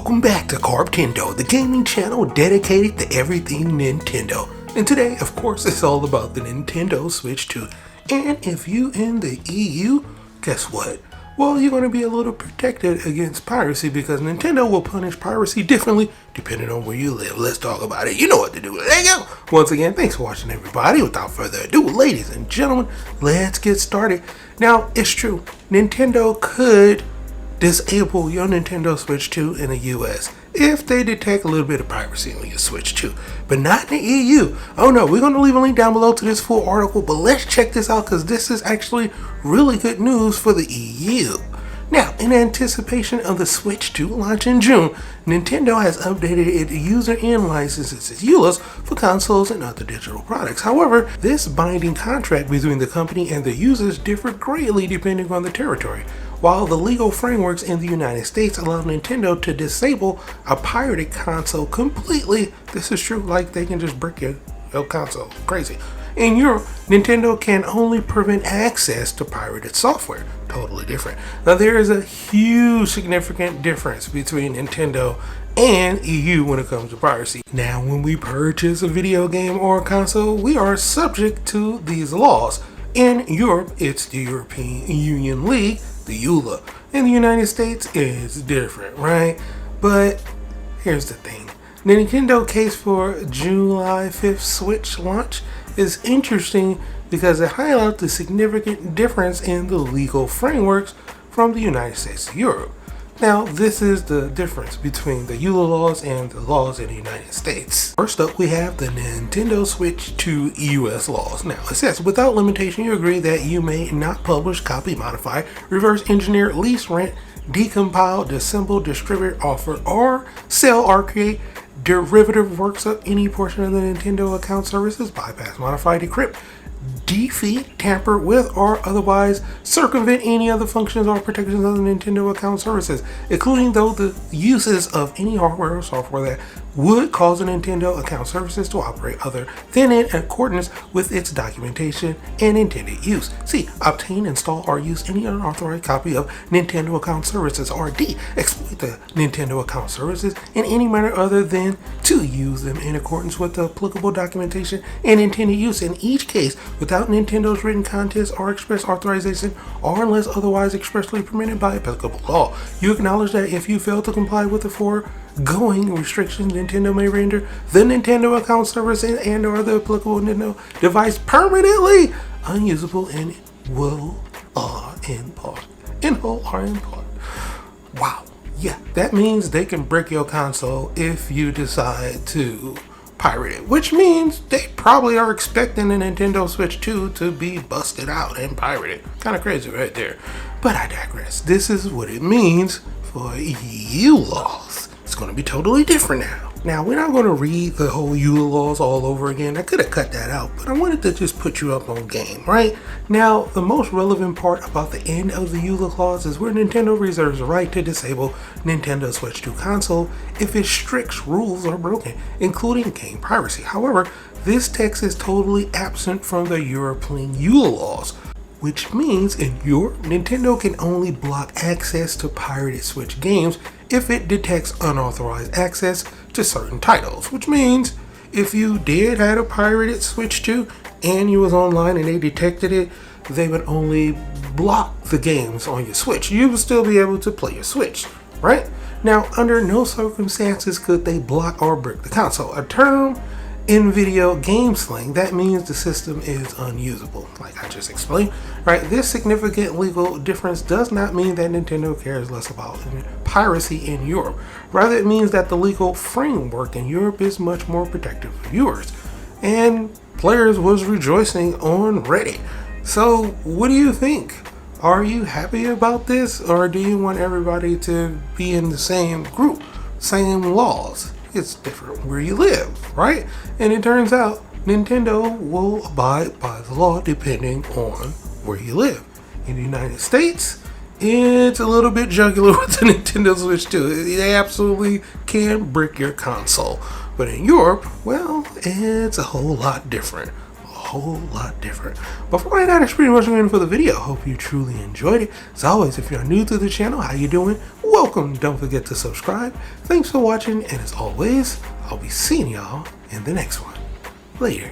Welcome back to Karptendo, the gaming channel dedicated to everything Nintendo. And today, of course, it's all about the Nintendo Switch 2. And if you in the EU, guess what? Well, you're going to be a little protected against piracy because Nintendo will punish piracy differently depending on where you live. Let's talk about it. You know what to do. There you go. Once again, thanks for watching, everybody. Without further ado, ladies and gentlemen, let's get started. Now, it's true. Nintendo could disable your Nintendo Switch 2 in the US if they detect a little bit of piracy on your Switch 2, but not in the EU. Oh no, we're going to leave a link down below to this full article, but let's check this out because this is actually really good news for the EU. Now, in anticipation of the Switch 2 launch in June, Nintendo has updated its user and licenses, its EULAs, for consoles and other digital products. However, this binding contract between the company and the users differ greatly depending on the territory. While the legal frameworks in the United States allow Nintendo to disable a pirated console completely, this is true, like they can just brick your console. Crazy. In Europe, Nintendo can only prevent access to pirated software. Totally different. Now, there is a huge significant difference between Nintendo and EU when it comes to piracy. Now, when we purchase a video game or a console, we are subject to these laws. In Europe, it's the European Union League, the EULA. In the United States, it's different, right? But here's the thing. The Nintendo case for July 5th Switch launch is interesting because it highlights the significant difference in the legal frameworks from the United States to Europe. Now, this is the difference between the EULA laws and the laws in the United States. First up, we have the Nintendo Switch 2 US laws. Now, it says, without limitation, you agree that you may not publish, copy, modify, reverse engineer, lease, rent, decompile, disassemble, distribute, offer, or sell or create derivative works of any portion of the Nintendo account services, bypass, modify, decrypt, defeat, tamper with, or otherwise circumvent any other functions or protections of the Nintendo account services, including though the uses of any hardware or software that would cause the Nintendo account services to operate other than in accordance with its documentation and intended use. C. Obtain, install, or use any unauthorized copy of Nintendo account services, or D. Exploit the Nintendo account services in any manner other than to use them in accordance with the applicable documentation and intended use, in each case without Nintendo's written contest or express authorization, or unless otherwise expressly permitted by applicable law. You acknowledge that if you fail to comply with the foregoing restrictions, Nintendo may render the Nintendo account services and or the applicable Nintendo device permanently unusable in whole or in part. In whole or in part. Wow. Yeah, that means they can break your console if you decide to pirate it, which means they probably are expecting the Nintendo Switch 2 to be busted out and pirated. Kind of crazy right there. But I digress. This is what it means for EU laws. It's going to be totally different now. Now, we're not going to read the whole EULA laws all over again. I could have cut that out, but I wanted to just put you up on game, right? Now, the most relevant part about the end of the EULA clause is where Nintendo reserves the right to disable Nintendo Switch 2 console if its strict rules are broken, including game piracy. However, this text is totally absent from the European EULA laws, which means in Europe, Nintendo can only block access to pirated Switch games if it detects unauthorized access to certain titles, which means if you did have a pirated Switch 2 and you was online and they detected it, they would only block the games on your Switch. You would still be able to play your Switch, right? Now, under no circumstances could they block or brick the console. A term in video game slang, that means the system is unusable, like I just explained, right? This significant legal difference does not mean that Nintendo cares less about piracy in Europe. Rather, it means that the legal framework in Europe is much more protective of viewers. And players was rejoicing on Reddit. So, what do you think? Are you happy about this, or do you want everybody to be in the same group, same laws? It's different where you live, right? And it turns out Nintendo will abide by the law depending on where you live. In the United States, it's a little bit jugular with the Nintendo Switch 2. They absolutely can brick your console. But in Europe, well, it's a whole lot different. A whole lot different. But for right now, that's pretty much it for the video. Hope you truly enjoyed it. As always, if you're new to the channel, how you doing? Welcome. Don't forget to subscribe. Thanks for watching, and as always, I'll be seeing y'all in the next one. Later.